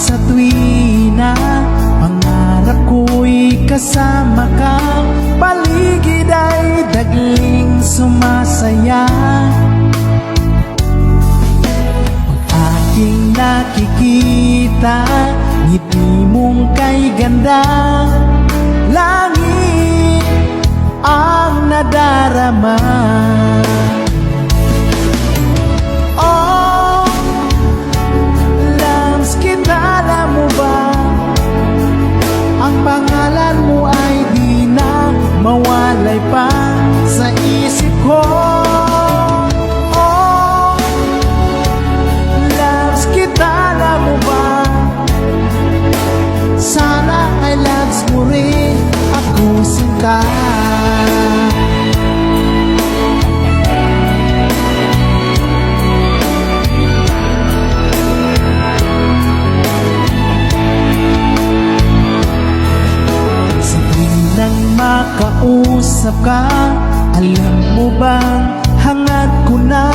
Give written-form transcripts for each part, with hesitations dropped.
sa tuwina, pangarap ko'y kasama ka. Paligid ay dagling sumasaya. Pag aking nakikita, ngiti mong kay ganda, langit ang nadarama. Oh, Lams, kilala mo ba? Ang pangalan mo ay di na mawalay pa sa isip ko. Oh, Lams, kilala mo ba? Sana ay loves mo rin ako, sinta. Sa tuwing nang makausap ka, alam mo bang hangad ko na,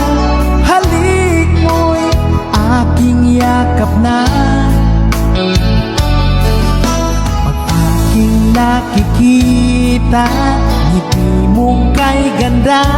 halik mo'y aking yakap na. Nakikita, ngiti mong kay ganda,